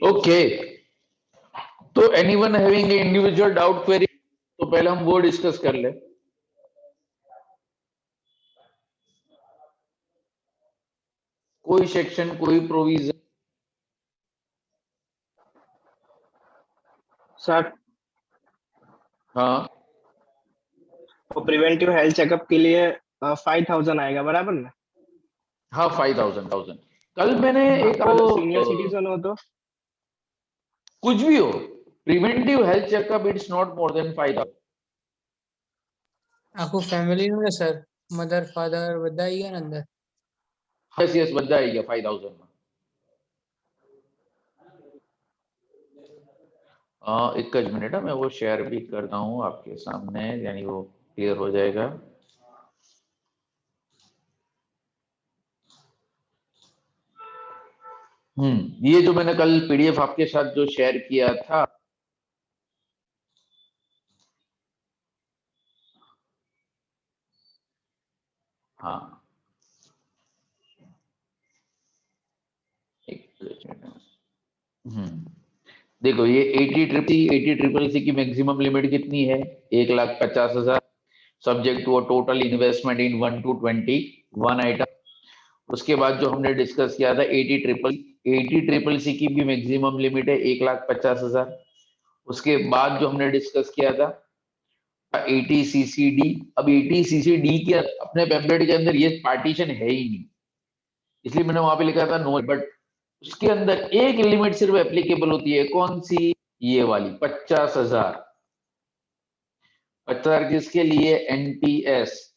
Okay, तो anyone having individual doubt query, तो पहले हम वो डिस्कस कर ले। कोई सेक्शन, कोई प्रोविजन? सर हाँ वो प्रिवेंटिव हेल्थ चेकअप के लिए 5000 आएगा, बराबर ना? हाँ, 5000। कल मैंने हाँ, एक अगर सीनियर सिटीजन हो तो कुछ भी हो, preventive health checkup it's not more than 5000। આખું ફેમિલી નું ને સર, મધર ફાધર બધા આવી ગયા ને અંદર? यस यस, બધા આવી ગયા 5000 में। एक ज मिनट है, मैं वो शेयर भी करता हूँ आपके सामने, यानी वो क्लियर हो जाएगा। ये जो मैंने कल पीडीएफ आपके साथ जो शेयर किया था, हाँ देखो, ये 80 की मैक्सिमम लिमिट कितनी है? 1,50,000 subject to a total investment in 1 to 20 one item. उसके बाद जो हमने डिस्कस किया था 80 सी की भी मैक्सिमम लिमिट है 1,50,000। उसके बाद जो हमने डिस्कस किया था 80 CCD। अब 80 CCD के अपने पैम्पलेट के अंदर ये पार्टीशन है ही नहीं, इसलिए मैंने वहां पे लिखा था नो, बट उसके अंदर एक लिमिट सिर्फ एप्लीकेबल होती है, कौन सी? ये वाली 50,000। 50,000 किसके लिए? एनपीएस।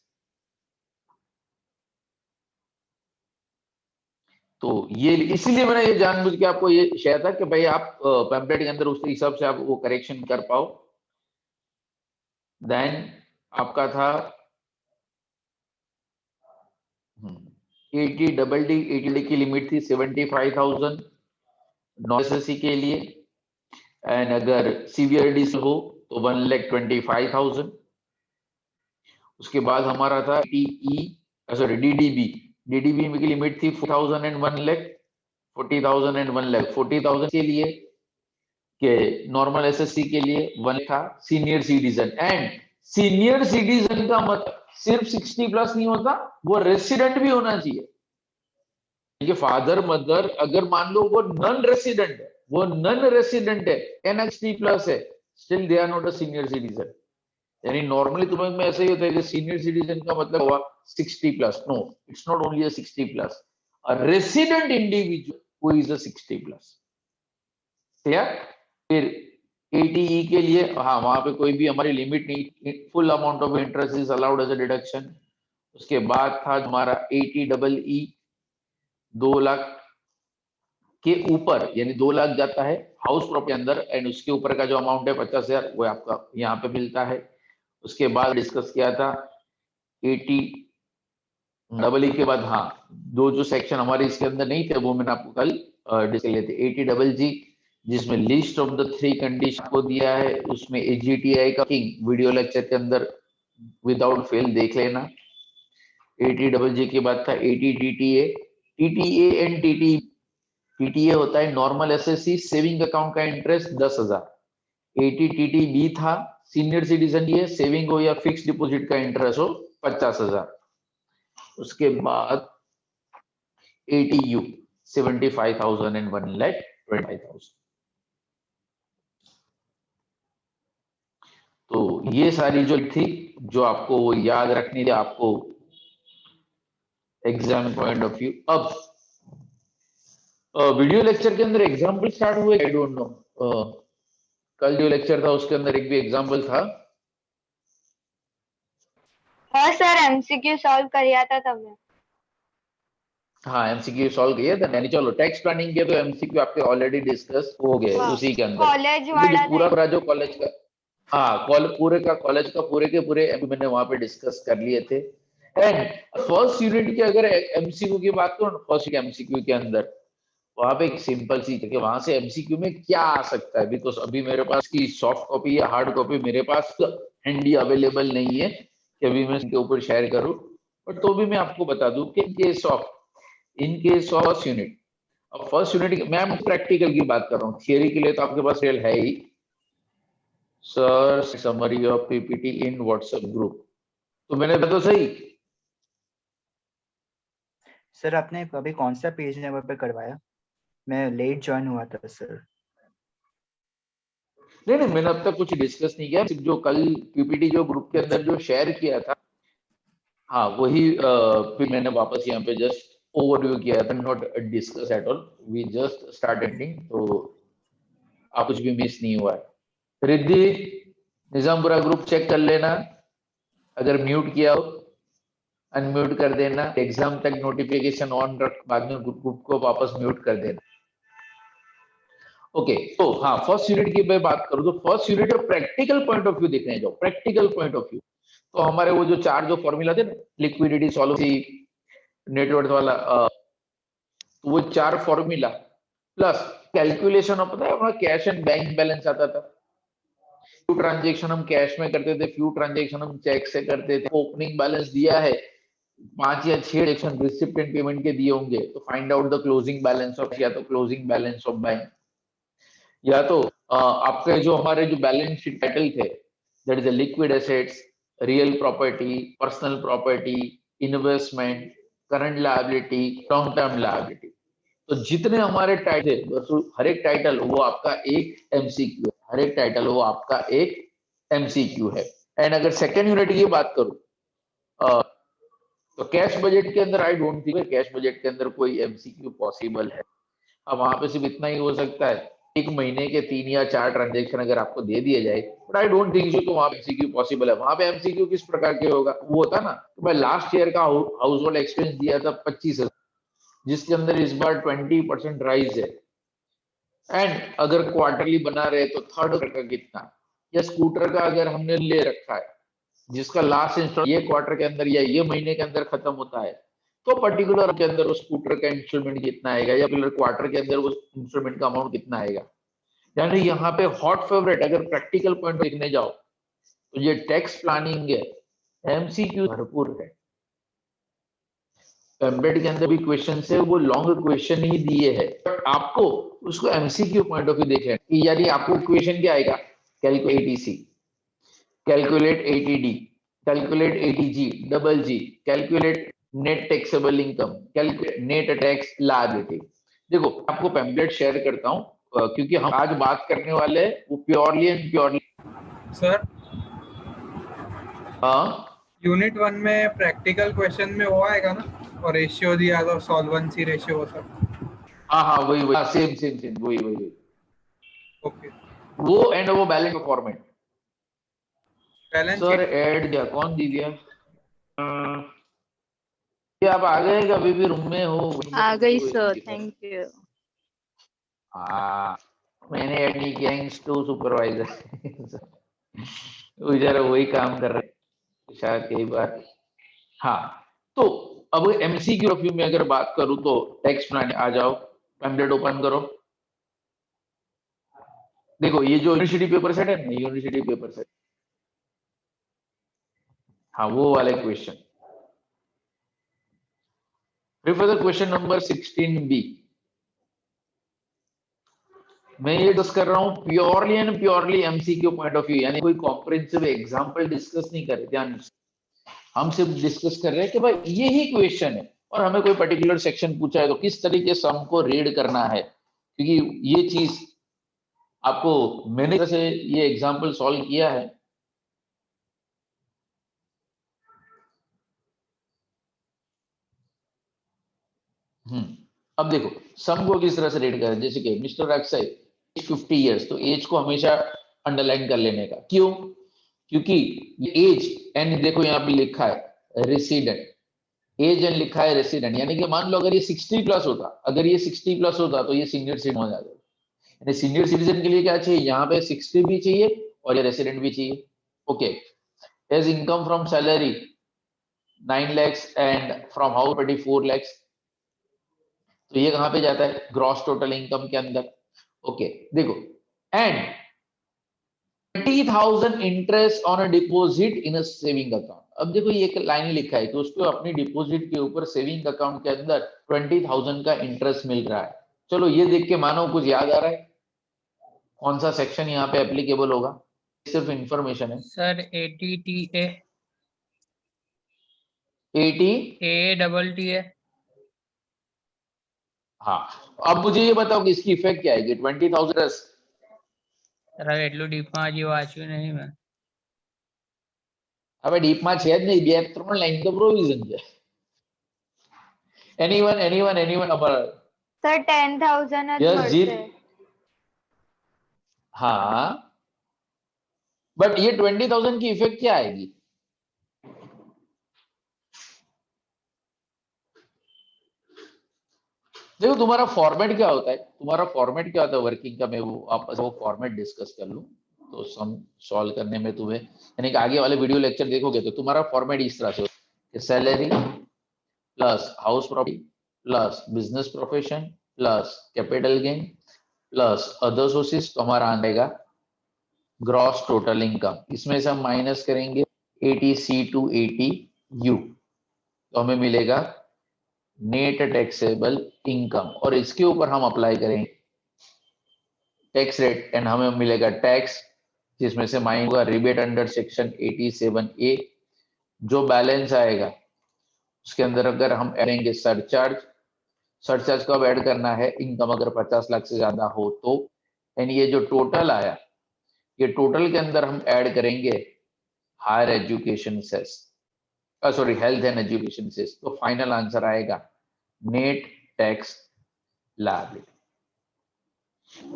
तो ये इसीलिए मैंने ये जानबूझ के आपको ये शेयर था कि भाई आप पैम्पलेट के अंदर उस हिसाब से आप वो करेक्शन कर पाओ। देन आपका था 80 की लिमिट थी 75,000 नॉन एसएससी के लिए, एंड अगर सीवीआरडी से हो तो 1,25,000। उसके बाद हमारा था सॉरी डीडीबी। डीडीबी की लिमिट थी 4,000 एंड 1 लाख, 40,000 एंड 1 लाख। 40,000 के लिए के नॉर्मल एसएससी के लिए 1 था। Senior citizen, and senior citizen का मतलब सिर्फ 60+ नहीं होता, वो रेसिडेंट भी होना चाहिए। फादर मदर अगर मान लो वो नॉन रेसिडेंट है, वो नॉन रेसिडेंट है, एन 60+ है, still they are not a senior citizen. यानी नॉर्मली तुम्हें में ऐसा ही होता है कि सीनियर सिटीजन का मतलब हुआ 60+। No, it's not only a 60+, a resident individual who is a 60+। Clear? फिर 80E के लिए हाँ, वहां पे कोई भी हमारी लिमिट नहीं, full amount of interest is allowed as a deduction. उसके बाद था हमारा 80EE, 2 लाख के ऊपर, यानी 2 लाख जाता है हाउस प्रॉपर्टी अंदर, एंड उसके ऊपर का जो अमाउंट है 50,000 वो आपका यहाँ पे मिलता है। उसके बाद डिस्कस किया था 80EE के बाद, हाँ, दो जो सेक्शन हमारे इसके अंदर नहीं थे वो मैंने आपको कल डिस्कस किए थे। 80GG, जिसमें लिस्ट ऑफ द 3 कंडीशन को दिया है, उसमें एजीटीआई का किंग वीडियो लेक्चर के अंदर विदाउट फेल देख लेना। 80GG के बाद था 80TTA। TTA and TT, TTA होता है नॉर्मल एसएससी सेविंग अकाउंट का इंटरेस्ट 10,000। 80TTB था सीनियर सिटीजन ये सेविंग हो या फिक्स डिपॉजिट का इंटरेस्ट हो 50,000। उसके बाद 80U 75,000 एंड 1,25,000। तो ये सारी जो थी, जो आपको वो याद रखनी थी आपको एग्जाम पॉइंट ऑफ व्यू। अब वीडियो लेक्चर के अंदर एग्जाम्पल स्टार्ट हुए, आई डोंट नो, कल जो लेक्चर था उसके अंदर एक भी एग्जाम्पल था? हाँ सर, एमसीक्यू सॉल्व કર્યા था તમે। हाँ एमसीक्यू सॉल्व किए थे नहीं, चलो टैक्स प्लानिंग के तो एमसीक्यू आपके ऑलरेडी डिस्कस हो गए उसी के अंदर, कॉलेज क्योंकि जो वाला पूरा था। पूरा जो कॉलेज का, हाँ पूरे का कॉलेज का पूरे के पूरे मैंने वहां पे डिस्कस कर लिए थे। एंड फर्स्ट यूनिट की अगर एमसीक्यू की बात करो, फर्स्ट एमसीक्यू के अंदर वहां पे एक सिंपल सी थी कि वहां से एमसीक्यू में क्या आ सकता है, बिकॉज अभी मेरे पास की सॉफ्ट कॉपी या हार्ड कॉपी मेरे पास हैंडी अवेलेबल नहीं है कि अभी मैं इसके ऊपर शेयर करूं, बट तो भी मैं आपको बता दूं कि इन केस ऑफ यूनिट, अब फर्स्ट यूनिट मैम प्रैक्टिकल की बात कर रहा हूँ, थियरी के लिए तो आपके पास रियल है ही। Sir summary of PPT in WhatsApp group, तो मैंने बताया तो सही। सर आपने अभी कौन सा पेज नंबर पे करवाया? मैं लेट ज्वाइन हुआ था सर। नहीं मैंने अब तक कुछ डिस्कस नहीं किया, सिर्फ जो कल पीपीटी जो ग्रुप के अंदर जो शेयर किया था, हाँ वही फिर मैंने वापस यहाँ पे जस्ट ओवरव्यू किया था, not discuss at all, we just started, तो आप कुछ भी मिस नहीं हुआ है। रिद्धि निजामपुरा ग्रुप चेक कर लेना, अगर म्यूट किया हो अनम्यूट कर देना, एग्जाम तक नोटिफिकेशन ऑन रख, बाद में ग्रुप को वापस म्यूट कर देना। ओके तो हाँ फर्स्ट यूनिट की मैं बात करूं तो फर्स्ट यूनिट और प्रैक्टिकल पॉइंट ऑफ व्यू देखने जाओ, प्रैक्टिकल पॉइंट ऑफ व्यू तो हमारे वो जो चार जो फॉर्मूला थे ना, लिक्विडिटी सॉल्वेंसी नेटवर्थ वाला, तो वो चार फॉर्मूला प्लस कैलकुलेशन ऑफ, पता है हमारा कैश एंड बैंक बैलेंस आता था, फ्यू ट्रांजेक्शन हम कैश में करते थे, फ्यू ट्रांजेक्शन हम चेक से करते थे, ओपनिंग बैलेंस दिया है 5 या 6 ट्रांजेक्शन रिसिप्टेंट पेमेंट के दिए होंगे, तो find out the closing balance of, या तो क्लोजिंग बैलेंस ऑफ बैंक, या तो आपके जो हमारे जो बैलेंस शीट टाइटल थे, that is liquid assets, real property, personal property, investment, current liability, long term liability, तो जितने हमारे टाइटल, बस हर एक टाइटल वो आपका एक एमसीक्यू है, हर एक टाइटल वो आपका एक एमसीक्यू है। एंड अगर सेकेंड यूनिट की बात करूं तो कैश बजट के अंदर I don't think cash budget के अंदर कोई एमसीक्यू पॉसिबल है। अब वहां पे सिर्फ इतना ही हो सकता है, एक महीने के 3 या 4 ट्रांजेक्शन अगर आपको दे दिए जाए, but I don't think so, तो वहां पे एमसीक्यू पॉसिबल है। वहां पे एमसीक्यू किस प्रकार के होगा, वो होता ना तो मैं लास्ट ईयर का हाउस होल्ड एक्सपेंस दिया था 25,000, जिसके अंदर इस बार 20% राइज है, एंड अगर क्वार्टरली बना रहे तो थर्ड का कितना, या स्कूटर का अगर हमने ले रखा है जिसका लास्ट इंस्टॉल ये क्वार्टर के अंदर या ये महीने के अंदर खत्म होता है, तो पर्टिकुलर के अंदर उस स्कूटर का इंस्टॉलमेंट कितना आएगा, या पर्टिकुलर क्वार्टर के अंदर उस इंस्टॉलमेंट का अमाउंट कितना आएगा। यानी यहाँ पे हॉट फेवरेट अगर प्रैक्टिकल पॉइंट देखने जाओ तो ये टैक्स प्लानिंग है, एमसीक्यू भरपूर है, एम्बेड के अंदर भी क्वेश्चन है वो लॉन्ग क्वेश्चन ही दिए है, बट आपको उसको एमसीक्यू पॉइंट ऑफ व्यू देखें, यानी आपको क्वेश्चन क्या आएगा, calculate ATC, calculate ATD, calculate ATG double G, calculate net taxable income, calculate net tax liability. देखो आपको पैम्पलेट शेयर करता हूँ, क्योंकि हम आज बात करने वाले हैं वो प्योरली एंड प्योरली। सर हाँ यूनिट 1 में प्रैक्टिकल क्वेश्चन में वो आएगा ना, और रेशियो दिया तो सॉल्वेंसी रेशियो वो सब। हाँ वही सेम वही ओके वो एंड वो balance format. Balance sir add दिया, कौन दी दिया, ये आप आ गए कि अभी भी रूम में हो? आ गई सर, थैंक यू। हाँ मैंने ऐड नहीं किया, टू सुपरवाइजर बेचारा वही काम कर रहे शायद कई बार। हाँ तो अब एमसीक्यू व्यू में अगर बात करूं तो टेक्स्ट प्लान आ जाओ, पैम्पलेट ओपन करो, देखो ये जो यूनिवर्सिटी पेपर सेट है ना, यूनिवर्सिटी पेपर सेट, हाँ वो वाले question, refer the question number 16B। मैं ये डिस्कस कर रहा हूँ purely and purely MCQ point of view, यानी कोई कॉम्प्रिहेंसिव एग्जांपल डिस्कस नहीं कर रहे, ध्यान से हम सिर्फ डिस्कस कर रहे हैं कि भाई यही क्वेश्चन है और हमें कोई पर्टिकुलर सेक्शन पूछा है तो किस तरीके से हमको रीड करना है, क्योंकि ये चीज आपको मैंने से ये एग्जांपल सॉल्व किया है। अब देखो सम को किस तरह से रीड करें, जैसे कि मिस्टर अक्षय 50 इयर्स, तो एज को हमेशा अंडरलाइन कर लेने का, क्यों, क्योंकि ये एज एंड देखो यहाँ पे लिखा है रेसिडेंट, एज एंड लिखा है रेसिडेंट, यानी कि मान लो अगर ये 60 प्लस होता, अगर ये 60 प्लस होता तो ये सीनियर सिटीजन हो जाता। यानी सीनियर सिटीजन के लिए क्या चाहिए, यहाँ पे 60 भी चाहिए और ये रेसिडेंट भी चाहिए। Okay, as income from salary 9 lakhs and from house 24 lakhs, तो ये कहाँ पे जाता है, ग्रॉस टोटल इनकम के अंदर। ओके देखो, and 20,000 interest on a deposit in a saving account. अब देखो ये एक लाइन लिखा है कि उसको अपनी डिपॉजिट के ऊपर सेविंग अकाउंट के अंदर 20,000 का इंटरेस्ट मिल रहा है। चलो ये देख के मानो कुछ याद आ रहा है, कौन सा सेक्शन यहाँ पे एप्लीकेबल होगा, सिर्फ इंफॉर्मेशन है। Sir 80 TA 80 AATTA। हाँ, अब मुझे ये बताओ कि इसकी इफेक्ट क्या आएगी 20,000। સર એટલું ડીપમાં હજી વાંચ્યું નહીં મેં। હવે ડીપમાં છે જ નહીં, 2-3 લાઈન તો પ્રોવિઝન છે। એનીવન અમારા સર 10,000 જ યશજીત, મળશે। हाँ बट ये 20,000 की इफेक्ट क्या आएगी, देखो तुम्हारा फॉर्मेट क्या होता है, तुम्हारा फॉर्मेट क्या होता है वर्किंग का, मैं वो आपस वो फॉर्मेट डिस्कस कर लूं तो सम सॉल्व करने में तुम्हें, यानी कि आगे वाले वीडियो लेक्चर देखोगे तो तुम्हारा फॉर्मेट इस तरह से होगा, salary plus house property plus business profession plus capital gain plus other sources, तो हमारा आएगा ग्रॉस टोटल इनकम। इसमें से हम माइनस करेंगे 80C to 80U, तो हमें मिलेगा नेट टैक्सेबल इनकम, और इसके ऊपर हम अप्लाई करेंगे टैक्स रेट एंड हमें मिलेगा टैक्स, जिसमें से माइनस होगा रिबेट अंडर सेक्शन 87A। जो बैलेंस आएगा उसके अंदर अगर हम ऐडेंगे सरचार्ज, सरचार्ज कब ऐड करना है, इनकम अगर 50 लाख से ज्यादा हो तो, एंड ये जो टोटल आया, ये टोटल के अंदर हम ऐड करेंगे higher education cess, sorry health and education cess, तो फाइनल आंसर आएगा नेट टैक्स लायबिलिटी।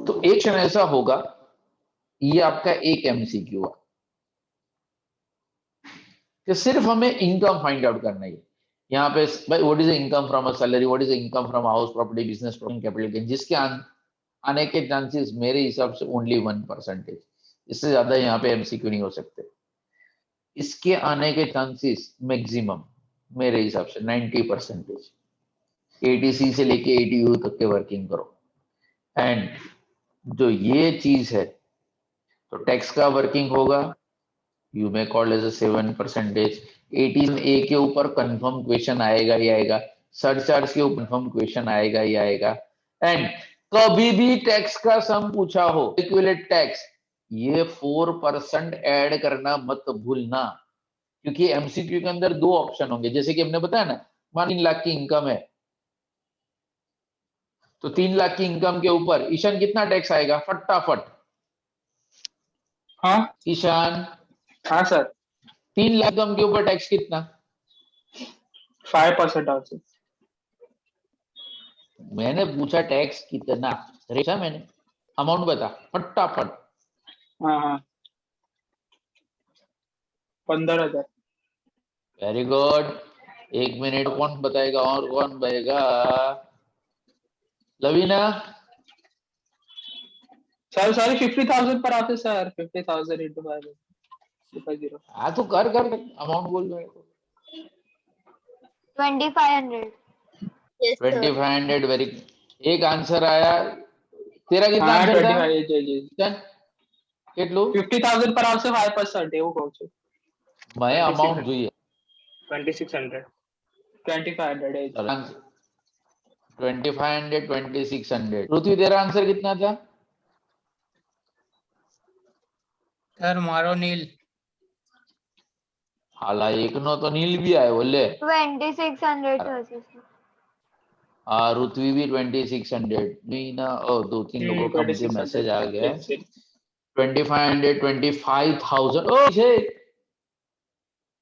तो एक क्षण ऐसा होगा, ये आपका एक एमसीक्यू है कि सिर्फ हमें इनकम फाइंड आउट करना है। यहाँ पे भाई what is income from a salary, what is income from house property business property capital gain, जिसके आने के चांसेस मेरे हिसाब से ओनली 1%, इससे ज्यादा यहाँ पे एमसीक्यू नहीं हो सकते। इसके आने के चांसेस मैक्सिमम मेरे हिसाब से 90%। 80C से लेके 80U तक के वर्किंग करो, एंड जो ये चीज है तो टैक्स का वर्किंग होगा, you may call as 7%। 18A के ऊपर कंफर्म क्वेश्चन आएगा ही आएगा, सरचार्ज के ऊपर कंफर्म क्वेश्चन आएगा ही आएगा, एंड कभी भी टैक्स का सम पूछा हो इक्विवेलेंट टैक्स, ये 4% ऐड करना मत भूलना, क्योंकि एमसीक्यू के अंदर 2 ऑप्शन होंगे, जैसे कि हमने बताया ना, मान 3 लाख की इनकम है तो 3 लाख की इनकम के ऊपर ईशान कितना टैक्स आएगा फटाफट, हाँ ईशान हाँ सर 3 लाख इनकम के ऊपर टैक्स कितना, 5% also। मैंने पूछा टैक्स कितना, रेशा मैंने अमाउंट बता फटाफट। हाँ हाँ 15,000। वेरी गुड, 1 मिनट, कौन बताएगा और कौन बताएगा, लवीना। सर सॉरी 50,000 पर आते सर, 50,000 into 5 हाँ तो कर अमाउंट बोल मेरे को। 2,500। Yes, sir. 2,500, वेरी, एक आंसर आया, तेरा कितना हाँ आंसर था 25 जी કેટલું 50,000 પર આવશે 5% એવું કહું છું। मैं अमाउंट જોઈએ 2,600। 2,500 है। 2,500 2,600। पृथ्वी तेरा आंसर कितना था, સર મારો નીલ। हाला एक नो तो नील भी आए बोले, 2,600 થશે sir। ऋत्वी भी 2,600 नहीं ना, 2-3 लोगों का मुझे मैसेज आ गया है। 2,500 25,000,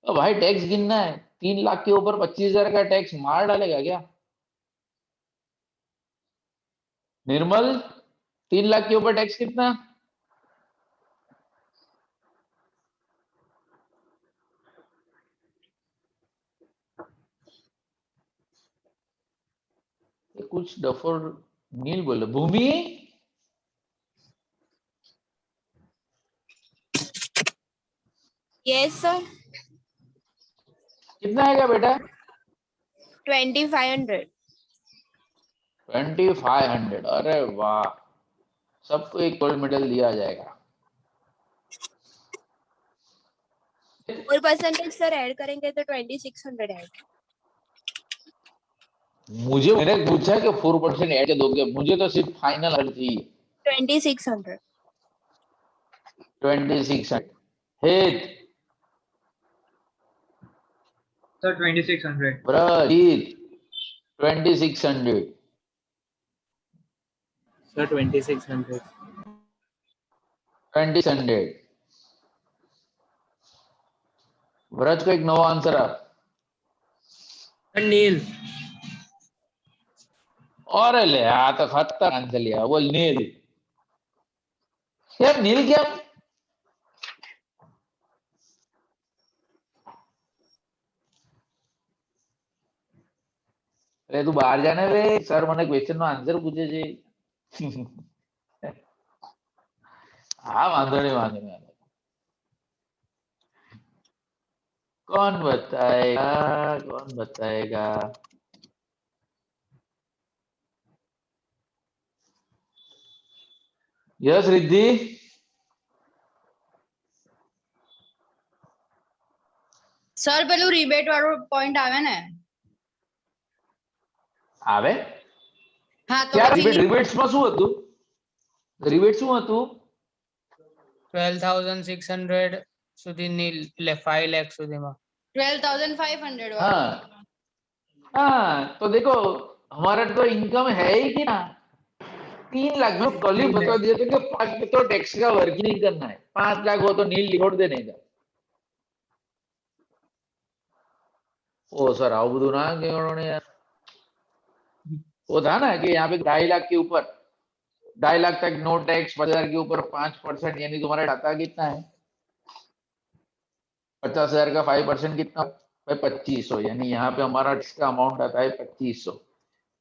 ओ भाई टैक्स गिनना है, 3 लाख के ऊपर 25,000 का टैक्स मार डालेगा क्या निर्मल, 3 लाख के ऊपर टैक्स कितना, कुछ डफर नील बोल भूमि यस सर कितना आएगा बेटा 2500 2500 अरे वाह सबको एक गोल्ड मेडल दिया जाएगा और परसेंटेज सर ऐड करेंगे तो 2600 ऐड मुझे मैंने पूछा कि 4% ऐड दोगे मुझे तो सिर्फ फाइनल हर चाहिए 2600 26 हेत सर 2600 ब्रजीत 2600 सर 2600 2600 व्रज को एक नवा आंसर आ नील और ले तो खतर आंसर लिया बोल नील यार नील क्या अरे तू बाहर जाने रे सर મને ક્વેશ્ચન નો આન્સર પૂછે છે હા વાંધો નહીં कौन बताएगा यस रिद्धि સર પેલું રિબેટ વાળું પોઈન્ટ આવે ને આવે હા તો क्या પછી રિબેટ્સ માં શું હતું રિબેટ શું હતું 12,600 સુધી નીલ એટલે 5 લાખ સુધીમાં 12,500 વાળું हाँ हाँ तो देखो हमारा तो इनकम है ही कि ना 3 लाख में कल ही बता दिया था कि 5 में तो टैक्स का वर्क ही नहीं करना है 5 लाख हो तो नील छोड़ देने का ओ सर आओ बुधू ना कि उन्होंने यार वो था ना कि यहाँ पे 2.5 लाख के ऊपर 2.5 लाख तक नो टैक्स 50,000 के ऊपर 5% यानी तुम्हारा डाटा कितना है 50,000 का 5% कितना भाई 2500 यानी यहाँ पे हमारा टैक्स का अमाउंट आता है 2500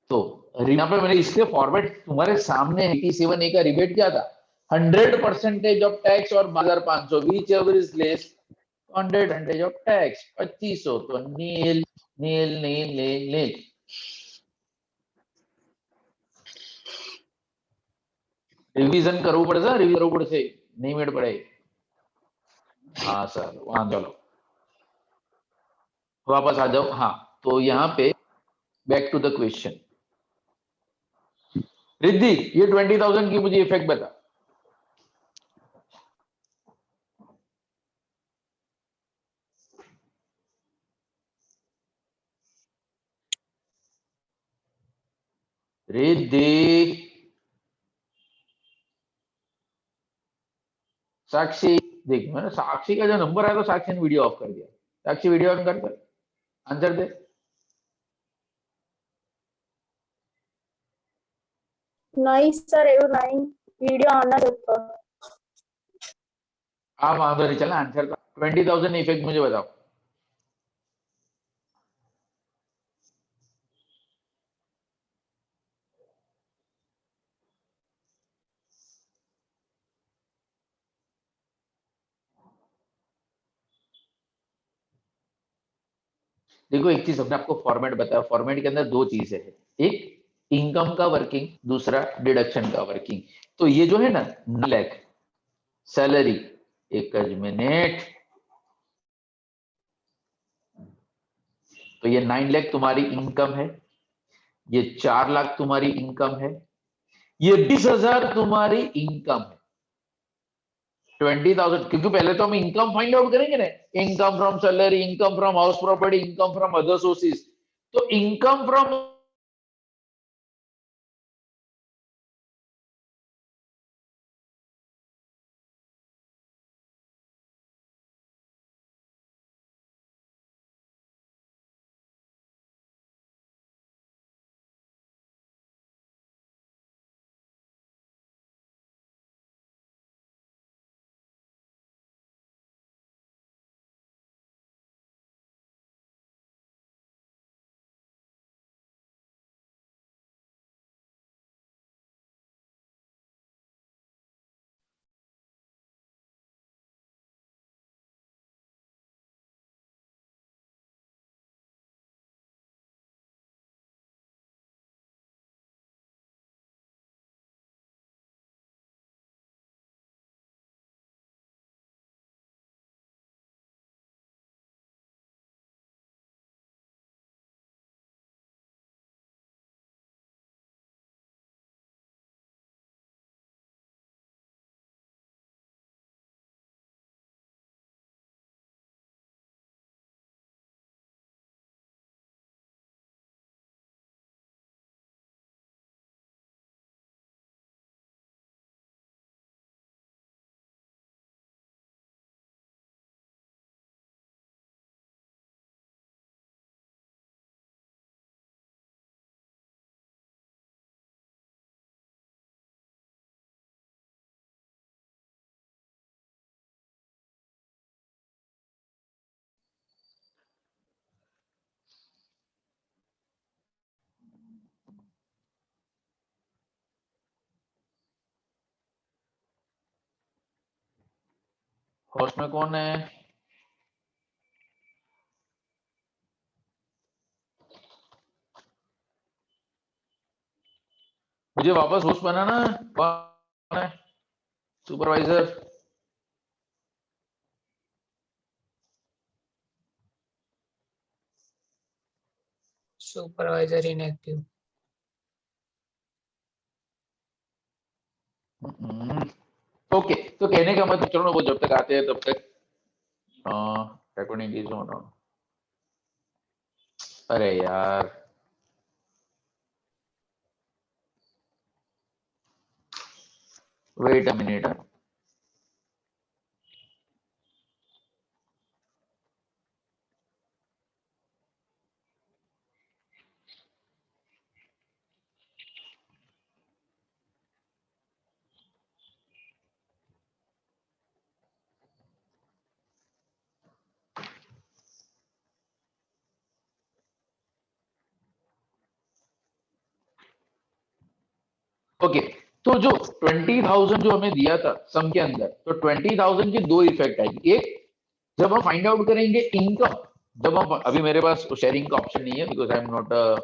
तो यहाँ पे मैंने इसके फॉर्मेट तुम्हारे सामने 87A का रिबेट क्या था 100% ऑफ टैक्स और 12,500 which ever is less 100% of tax 2500 तो नील नील नील नील नील रिवीजन करવું પડશે રિવીઝન કરવું પડશે નહીં મેળ પડે हाँ सर वांधो लो वापस आ जाओ हाँ तो यहाँ पे back to the question Riddhi ये 20,000 की मुझे इफेक्ट बता रिद्धि साक्षी देख मैंने साक्षी का जो नंबर आया तो साक्षी ने वीडियो ऑफ कर दिया साक्षी वीडियो ऑन कर आंसर दे नहीं सर એવું नहीं वीडियो ऑन है तो आप आंसर नहीं चला आंसर का 20,000 इफेक्ट मुझे बताओ देखो एक चीज हमने आपको फॉर्मेट बताया फॉर्मेट के अंदर दो चीजें है एक इनकम का वर्किंग दूसरा डिडक्शन का वर्किंग तो ये जो है ना 9 लाख सैलरी एक मिनट तो ये 9 लाख तुम्हारी इनकम है ये 4 लाख तुम्हारी इनकम है ये 20,000 तुम्हारी इनकम है 20,000 क्योंकि पहले तो हम इनकम फाइंड आउट करेंगे ना income from salary income from house property income from other sources तो इनकम फ्रॉम होस्ट में कौन है? मुझे वापस होस्ट बनाना है। कौन है? सुपरवाइजर। Supervisor inactive. ओके, तो कहने का मतलब, चलो वो जब तक आते हैं तब तक recording is on. अरे यार, वेट अ मिनट। ओके, तो जो 20,000 जो हमें दिया था सम के अंदर, तो 20,000 की दो इफेक्ट आएगी। एक, जब हम फाइंड आउट करेंगे इनकम, जब हम, अभी मेरे पास शेयरिंग का ऑप्शन नहीं है because I am not a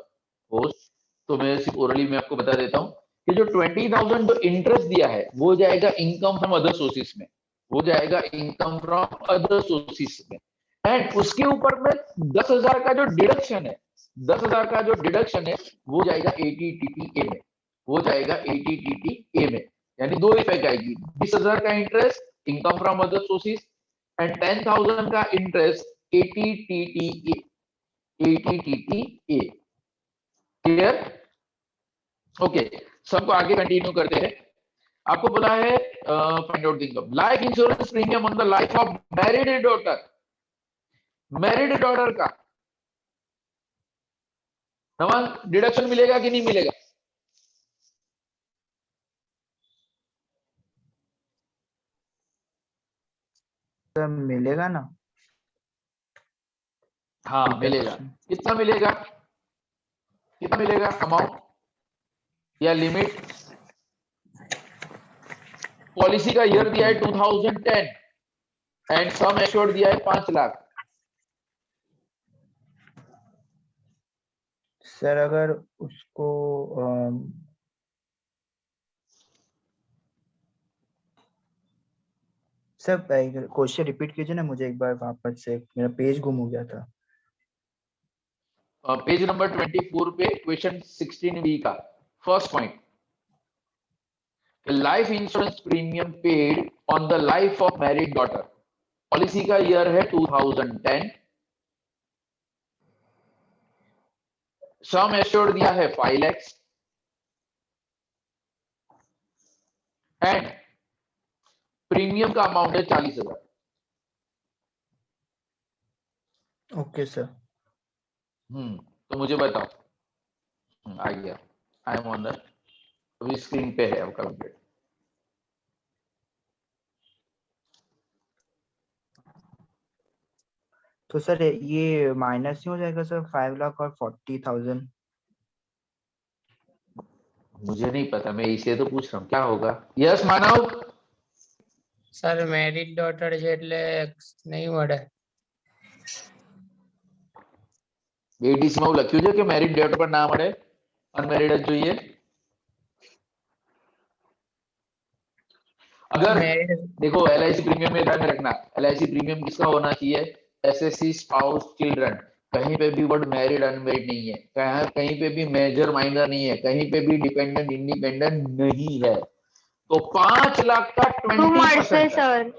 host, तो मैं सिर्फ ओरली में आपको बता देता हूँ कि जो 20,000 जो इंटरेस्ट दिया है वो जाएगा इनकम फ्रॉम अदर सोर्सेस में, वो जाएगा इनकम फ्रॉम अदर सोर्सेस में। एंड उसके ऊपर में 10,000 का जो डिडक्शन है, 10,000 का जो डिडक्शन है वो जाएगा ATTTA में, वो जाएगा ATTTA में। यानी दो इफेक्ट आएगी, 20,000 का interest income from other sources and 10,000 का इंटरेस्ट ATTTA। क्लियर? ओके, सबको आगे कंटिन्यू करते हैं। आपको बोला है find out the income. Life insurance premium on the life of married daughter, married daughter का नवान डिडक्शन मिलेगा कि नहीं मिलेगा? सर मिलेगा ना? हाँ मिलेगा। कितना मिलेगा? कितना मिलेगा अमाउंट या लिमिट? पॉलिसी का ईयर दिया है 2010 एंड सम एश्योर्ड दिया है 5 लाख। सर अगर उसको सर क्वेश्चन रिपीट कीजिए ना मुझे एक बार वापस से, मेरा पेज गुम हो गया था। पेज नंबर 24 पे क्वेश्चन 16B का first point, life insurance premium paid on the life of married daughter. Policy का ईयर है 2010, सम एश्योर्ड दिया है 5 लाख एंड प्रीमियम का अमाउंट है 40,000। Okay sir. तो मुझे बताओ। आ गया, आई एम ऑन द, अभी स्क्रीन पे है आपका अपडेट। तो सर ये माइनस ही हो जाएगा सर 5 लाख और 40,000? मुझे नहीं पता, मैं इसे तो पूछ रहा हूँ क्या होगा। यस मानव? સર મેરિડ ડોટર છે એટલે નહીં મળે. ATC માં લખ્યું છે કે મેરિડ ડોટર પર ના મળે, અનમેરિડ જ જોઈએ? अगर देखो LIC प्रीमियम में ध्यान में रखना, LIC प्रीमियम किसका होना चाहिए? SSC, spouse, children. कहीं पे भी वर्ड मैरिड अनमेरिड नहीं है, कहीं पे भी मेजर माइनर नहीं है, कहीं पे भी डिपेंडेंट इंडिपेंडेंट नहीं है। तो 5 लाख का 20%, सर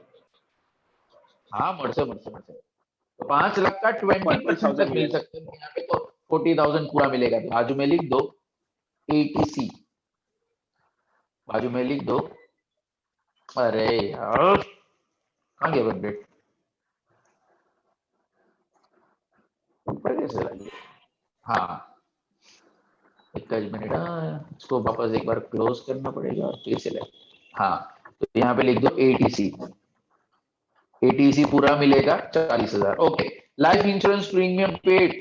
हाँ मरसे तो 5 लाख का 20% तक मिल सकते हैं। यहाँ पे तो 40,000 पूरा मिलेगा। तो बाजू में लिख दो ATC, बाजू में लिख दो। अरे यार कहाँ गया अपडेट, ऊपर कैसे लगे? हाँ एक मिनट, इसको वापस एक बार क्लोज करना पड़ेगा और फिर से लगे। हाँ तो यहाँ पे लिख दो ATC, ATC पूरा मिलेगा 40,000। Okay, life insurance premium paid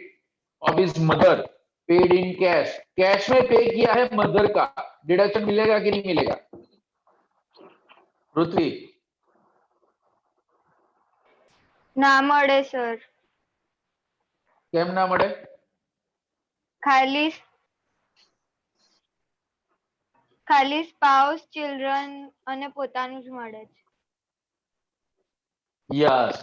of his mother paid in cash, cash में पे किया है मदर का, डिडक्शन मिलेगा कि नहीं मिलेगा? पृथ्वी ના મળે સર. કેમ ના મળે? ખાલી સ્પાઉસ, ચિલ્ડ્રન અને પોતાનું જ મળે છે. यस,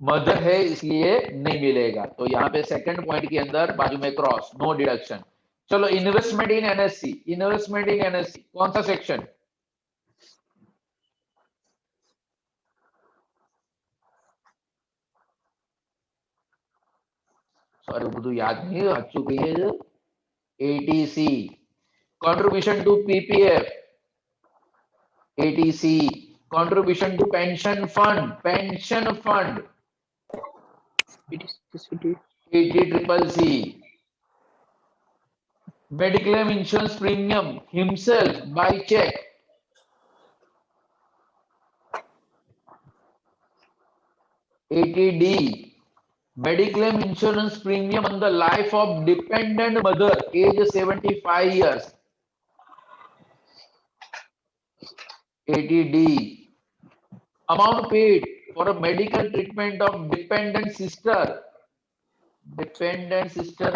मदर है इसलिए नहीं मिलेगा। तो यहाँ पे सेकंड पॉइंट के अंदर बाजू में क्रॉस, नो डिडक्शन। चलो इन्वेस्टमेंट इन एनएससी, इन्वेस्टमेंट इन एनएससी कौन सा सेक्शन? सॉरी બધું યાદ नहीं वांचू कहिए जो ATC, contribution to PPF, ATC, contribution to pension fund, ATCCC, mediclaim insurance premium himself by check, ATD, mediclaim insurance premium on the life of dependent mother age 75 years, ATD, amount paid for a medical treatment of dependent sister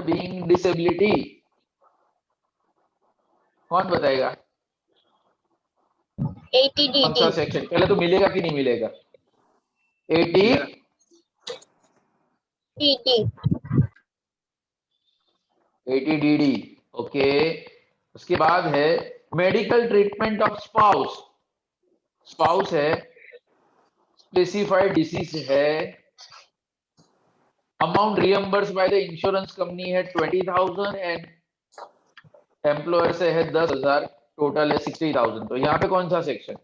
being disability। कौन बताएगा? ATDD कौन सा section? पहले तो मिलेगा कि नहीं मिलेगा? ATDD, okay. उसके बाद है मेडिकल ट्रीटमेंट ऑफ स्पाउस है, स्पेसिफाइड डिसीज है, amount reimburse by the insurance company है 20,000 एंड एम्प्लॉयर से है 10,000, टोटल है 60,000। तो यहाँ पे कौन सा सेक्शन?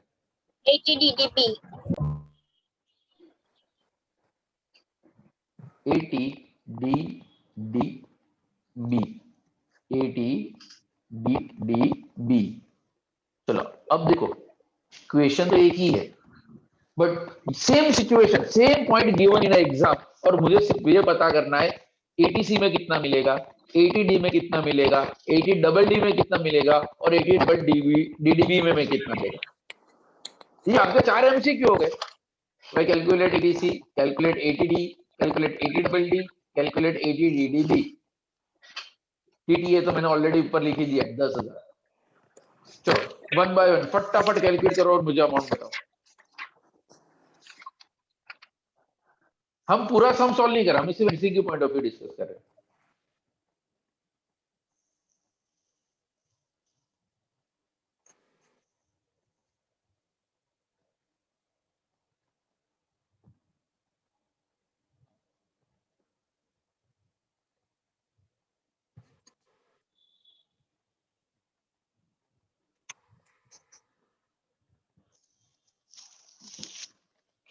ATDDB ATDDB। चलो अब देखो, क्वेश्चन तो एक ही है but same situation, same point given in exam, और मुझे सिर्फ ये पता करना है एटीसी में कितना मिलेगा, एटीडी में कितना मिलेगा, एटीडबलडी में कितना मिलेगा और एटीडबलडीबी में कितना मिलेगा। ये आपके 4 एमसीक्यू हो गए। भाई calculate ATC, calculate ATD, calculate एटीडबलडी, कैलकुलेट एटीडीडीबी। टीटीए तो मैंने ऑलरेडी ऊपर लिख ही दिया 10,000। चलो 1 बाय 1 फटाफट कैलकुलेट करो और मुझे अमाउंट बताओ। हम पूरा सम सॉल्व नहीं कर रहे, हम सिर्फ MCQ point of view discuss कर रहे हैं।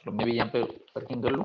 तो मैं भी यहाँ पे वर्किंग कर लूं।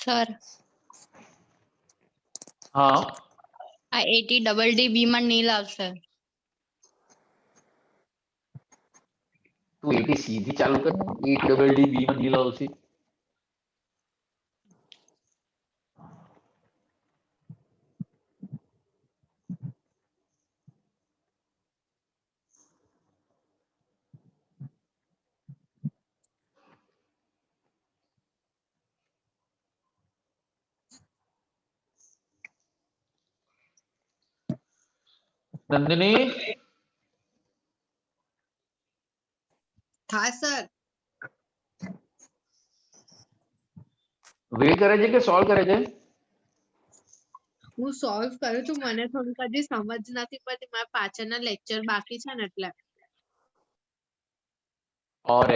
સર हाँ આ ATDDB માં નીલ આવશે। तू एटी सीधी चालू करना, एटीडबलडीबी में नीला होसी। नंदिनी હા સર वेट करे છે કે સોલ્વ કરે છે? હું સોલ્વ કરું છું, મને થોડુંક હજી સમજ નથી પડતી, મારા પાછળના લેક્ચર બાકી છે ને એટલે। और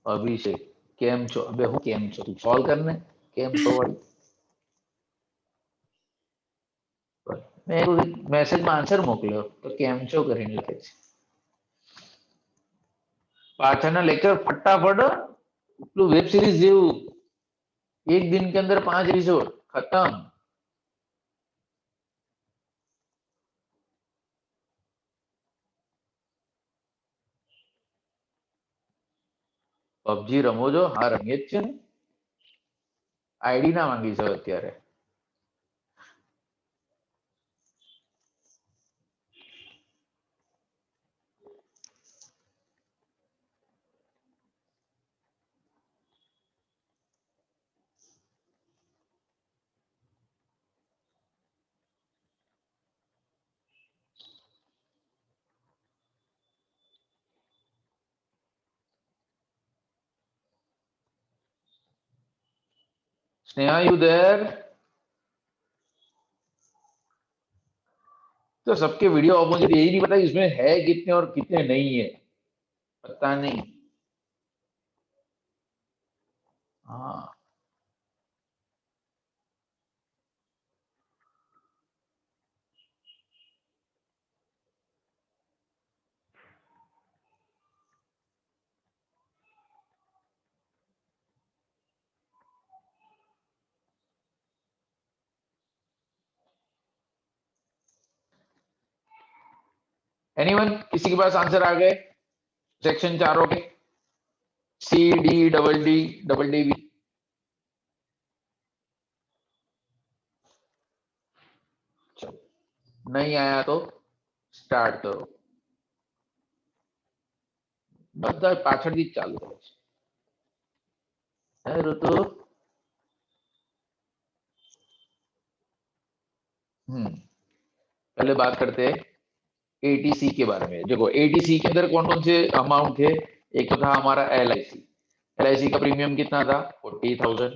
अभिषेक केम छो? अबे હું કેમ છો? તું સોલ્વ કરને। કેમ છો વળી? મેં એવું મેસેજમાં આન્સર મોકલ્યો તો કેમ છો કરીને લખે છે. પાછળના લેક્ચર ફટાફટ પેલું વેબ સિરીઝ જેવું, એક दिन के अंदर 5 एपिसोड खत्म. પબજી રમો છો? હા રમીએ જ છે ને. આઈડી ના માંગી છે અત્યારે. Sneha you there? तो सबके वीडियो ऑफ मुझे यही नहीं पता इसमें है कितने और कितने नहीं है, पता नहीं. हाँ एनीवन, किसी के पास आंसर आ गए सेक्शन चारों के? C D double D B. नहीं आया तो स्टार्ट करो. બધા પાછળથી જ ચાલુ કરે છે. હે ઋતુ? पहले बात करते हैं एटीसी के बारे में. देखो एटीसी के अंदर कौन कौन से अमाउंट थे? एक तो था हमारा एलआईसी. एलआईसी का प्रीमियम कितना था? 40,000.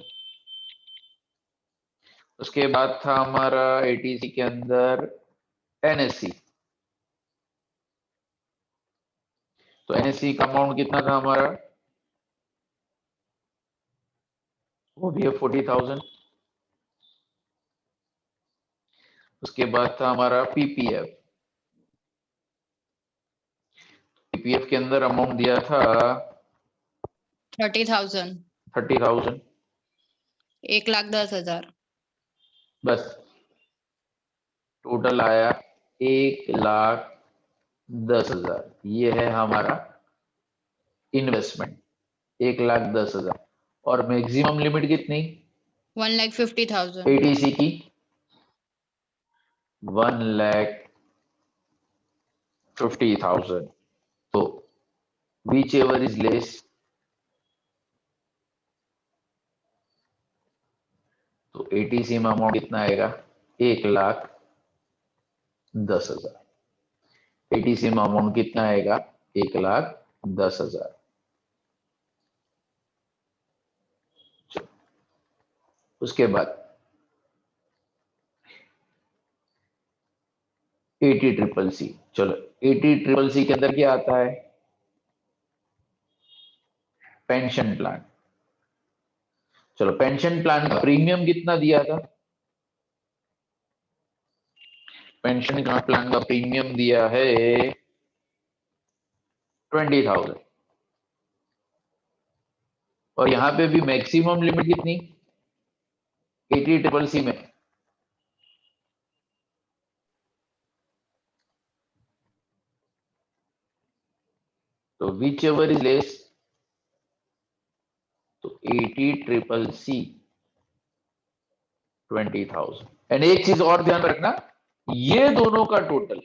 उसके बाद था हमारा एटीसी के अंदर एनएससी. तो एनएससी का अमाउंट कितना था हमारा? वो भी है 40,000. उसके बाद था हमारा पीपीएफ. पीपीएफ के अंदर अमाउंट दिया था 30,000. 30,000. 1,10,000. बस टोटल आया 1,10,000. ये है हमारा इन्वेस्टमेंट 1,10,000. और मैक्सिमम लिमिट कितनी? 1,50,000. एटीसी की 1,50,000. तो विच एवर इज लेस, तो एटीसी में अमाउंट कितना आएगा? 1,10,000. एटीसी में अमाउंट कितना आएगा? 1,10,000. उसके बाद 80CCC. चलो 80CCC के अंदर क्या आता है? Pension plan. चलो पेंशन प्लान का प्रीमियम कितना दिया था? पेंशन का प्लान का प्रीमियम दिया है 20,000. और यहां पे भी मैक्सिमम लिमिट कितनी? 80CCC में तो विच एवर इज लेस, तो 80CCC 20,000. एंड एक चीज और ध्यान रखना, ये दोनों का total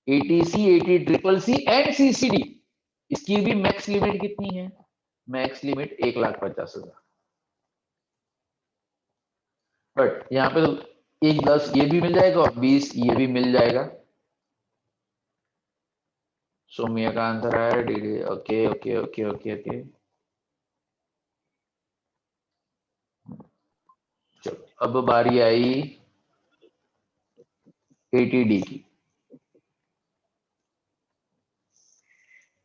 ATC 80CCC and CCD, इसकी भी मैक्स लिमिट कितनी है? Max limit 1,50,000. बट यहाँ पे तो 1,10 ये भी मिल जाएगा और 20 ये भी मिल जाएगा. सोमिया का आंसर है okay okay okay okay okay. चलो अब बारी आई 80D की.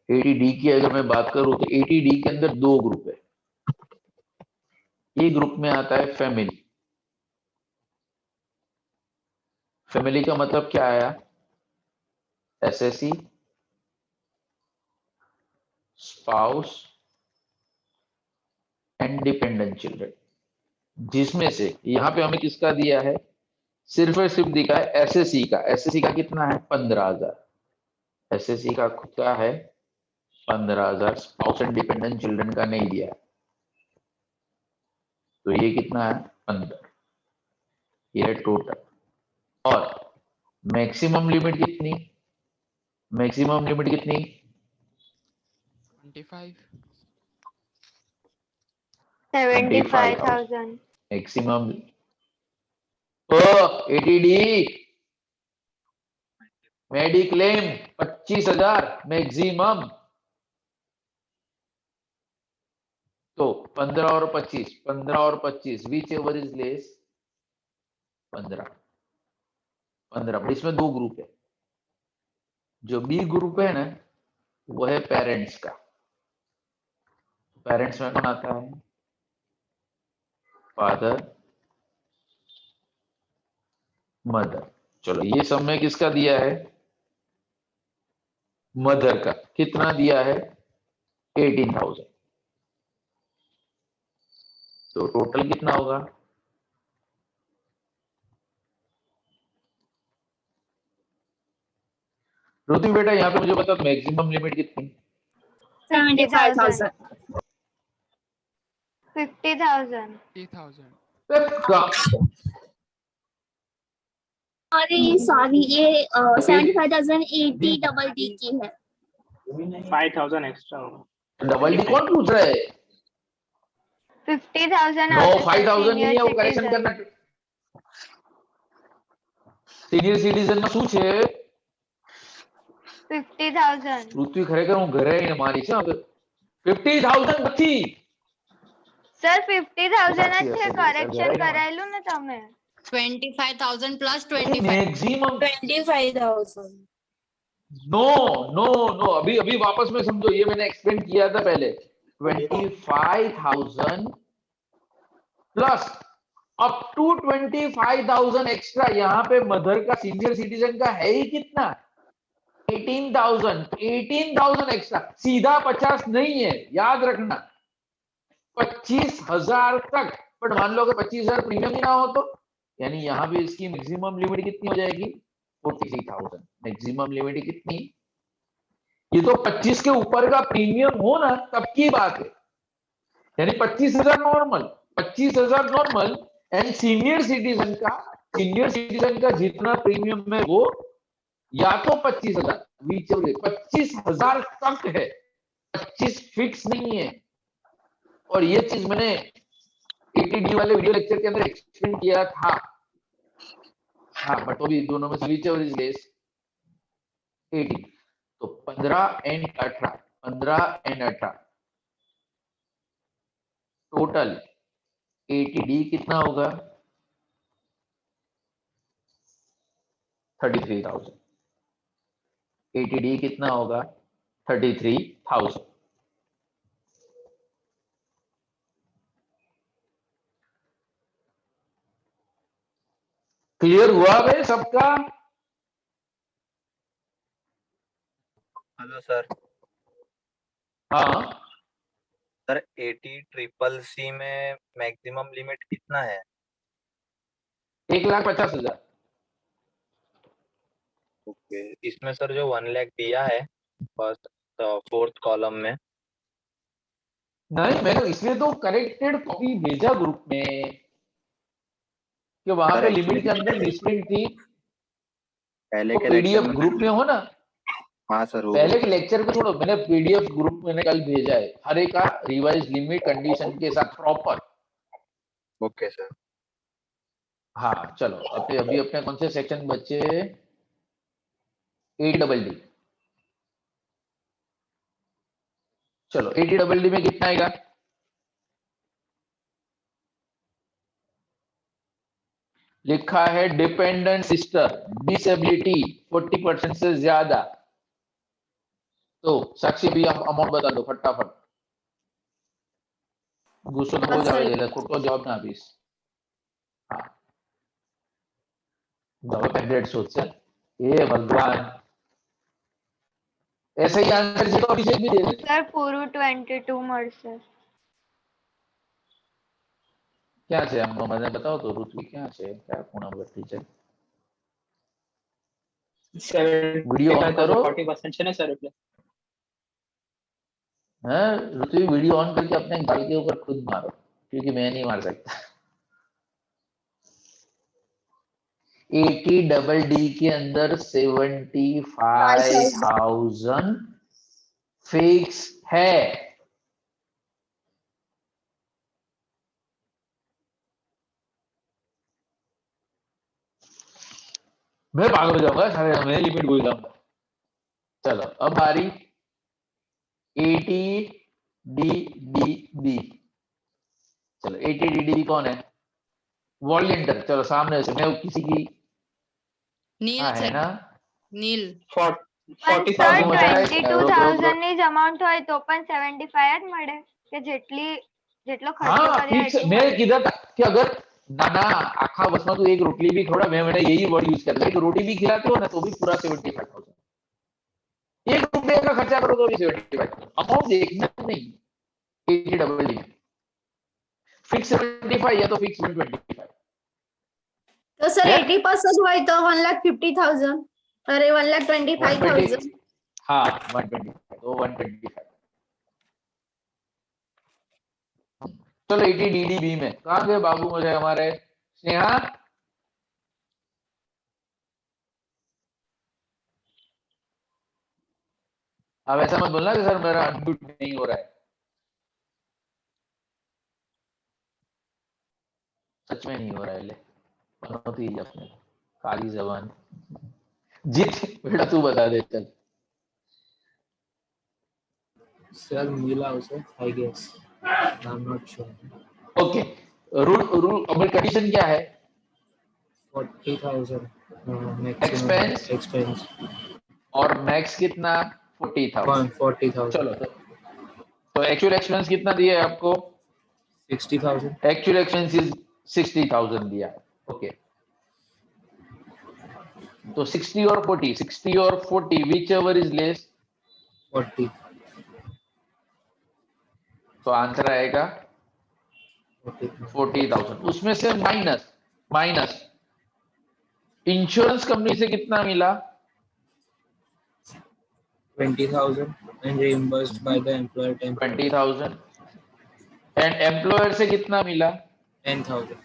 80D की अगर मैं बात करूं तो 80D के अंदर दो ग्रुप है. ये ग्रुप में आता है फैमिली। फैमिली का मतलब क्या आया? SSC, spouse and dependent children, जिसमें से यहाँ पे हमें किसका दिया है? सिर्फ और सिर्फ दिखा है एसएससी का। एसएससी का कितना है? 15,000। एसएससी का खुद का है 15,000, स्पाउस एंड डिपेंडेंट चिल्ड्रन का नहीं दिया है। तो ये कितना है? 15। ये टोटल। और मैक्सिमम लिमिट कितनी? मैक्सिमम लिमिट कितनी? 25। 75,000। मैक्सिमम ओ एटीडी मेडिक्लेम 25,000 मैक्सिमम। तो 15 और 25, 15 और 25, which ever is less? 15। But इसमें दो ग्रुप है। जो बी ग्रुप है ना, वो है पेरेंट्स का। पेरेंट्स में कौन आता है? Father, mother. चलो ये सब में किसका दिया है? मदर का। कितना दिया है? 18,000। तो टोटल कितना होगा? ऋतु बेटा यहाँ पे मुझे बता, मैक्सिमम लिमिट कितनी? 75,000। 50,000। 50,000। अरे सॉरी, ये 75,000 80 डबल डी की है। 5,000 एक्स्ट्रा होगा। डबल डी कौन पूछ रहा है? 50,000 नो 5,000 नहीं है, वो करेक्शन करना। सीनियर सिटीजन में શું છે? 50,000। પૃથ્વી ખરેખર હું ઘરે આવીને મારી છે હવે 50,000 નથી સર 50,000 જ છે, સાચી હશે, કરેક્શન સર, કરાયેલું ને તમે। 25,000 plus 25. Maximum 25,000. No no no अभी अभी वापस में समझो, ये मैंने एक्सप्लेन किया था पहले। 25,000 प्लस अप टू 25,000 एक्स्ट्रा। यहाँ पे मदर का, सीनियर सिटीजन का है ही कितना? 18,000। 18,000 एक्स्ट्रा, सीधा 50 नहीं है, याद रखना। 25,000 तक। बट मान लो अगर 25,000 प्रीमियम ही ना हो तो, यानी यहाँ भी इसकी मैक्सिमम लिमिट कितनी हो जाएगी? 43,000। मैक्सिमम लिमिट कितनी? ये तो 25 के ऊपर का प्रीमियम हो ना तब की बात है, यानी 25,000 normal, 25,000 normal and senior citizen का जितना प्रीमियम है वो या तो 25,000, 25,000 तक है, 25 फिक्स नहीं है। और ये चीज मैंने एटीडी वाले वीडियो लेक्चर के अंदर एक्सप्लेन किया था। हाँ, बट वो भी दोनों में स्विच और इज लेस 80। तो 15 एंड 18, 15 एंड 18 टोटल एटीडी कितना होगा? 33,000। एटीडी कितना होगा? 33,000। क्लियर हुआ बे सबका? Hello sir. हाँ सर 80CCC में मैक्सिमम लिमिट कितना है? 1,50,000। ओके, इसमें सर जो 1 लाख दिया है फर्स्ट फोर्थ कॉलम में। नहीं, मैंने इसलिए तो करेक्टेड कॉपी भेजा ग्रुप में कि वहां पे लिमिट के अंदर मिसप्रिंट थी। पहले के पीडीएफ लेक्चर ग्रुप में हो ना? हाँ सर, पहले के लेक्चर को छोड़ो, मैंने पीडीएफ ग्रुप में कल भेजा है, हर एक का रिवाइज लिमिट कंडीशन के साथ प्रॉपर। Okay sir. हाँ चलो, अभी अपने कौन से सेक्शन बचे? 80DD। चलो 80DD में कितना आएगा? लिखा है डिपेंडेंट सिस्टर डिसेबिलिटी 40% से ज्यादा। तो साक्षी भी अमाउंट बता दो फटाफट। ગુસ્સો તો બહુ જ આવે છે એટલે ખોટો જવાબ ના આપીશ. હા હવે પેન્ડેટ શોધશે. એ ભગવાન ऐसे ही आंसर છે તો અભિષેક भी दे दे. સર પૂરું 22 મળશે. ક્યાં છે આમ મને બતાવો તો ઋત્વી ક્યાં છે ક્યાં ખૂણા પરથી છે वीडियो ऑन करो 40% છે ને સર એટલે हाँ ऋत्वी वीडियो ऑन करके अपने गाल के ऊपर खुद मारो क्योंकि मैं नहीं मार सकता. 80 डबल डी के अंदर 75,000 फिक्स है. मैं पागल हो जाऊंगा सारे मैं लिमिट भूल जाऊंगा. चलो अब बारी 80 डी डी बी. चलो 80 डी डी बी कौन है? वॉलेंटर. चलो सामने से मैं किसी की नील हाँ है सर ना नील પણ 40,000 સર મજા આવે. 22,000 ની જ અમાઉન્ટ હોય તો પણ 75 જ મળે કે જેટલો ખર્ચો हाँ કર્યો फिक्स. એટલું मैं મળે. किधर था कि अगर नाना आखा बस में तू एक रोटी भी थोड़ा मैंने यही वर्ड यूज कर एक रोटी भी खिलाते हो ना तो भी पूरा 75,000. एक रुपये का खर्चा करो तो भी 75,000. अमाउंट देखना नहीं. 80 डबल डी फिक्स 75 या तो फिक्स 125. तो सर Yeah. 80% હોય તો 1,50,000 अरे 1,25,000 हाँ 125 तो 125. चलो 80 डीडीबी में कहाँ गए बाबू मुझे हमारे स्नेहा. अब ऐसा मत बोलना कि सर मेरा अनम्यूट नहीं हो रहा है. सच में नहीं हो रहा है. ले बनोती ही अपने काली जबान. जीत बेटा तू बता दे चल. સર नीला હશે I guess I am not sure okay rule अब कंडीशन क्या है? 40,000 Expense? एक्सपेंस और मैक्स कितना? 40,000. 40,000 चलो तो एक्चुअल एक्सपेंस कितना दिया है आपको? 60,000 एक्चुअल एक्सपेंस इज 60,000 दिया है. ओके तो 60 और 40 60 और 40 विच एवर इज लेस 40 तो आंसर आएगा 40,000. उसमें से माइनस इंश्योरेंस कंपनी से कितना मिला? 20,000 and reimbursed by the employer 10,000 20,000. And employer से कितना मिला? 10,000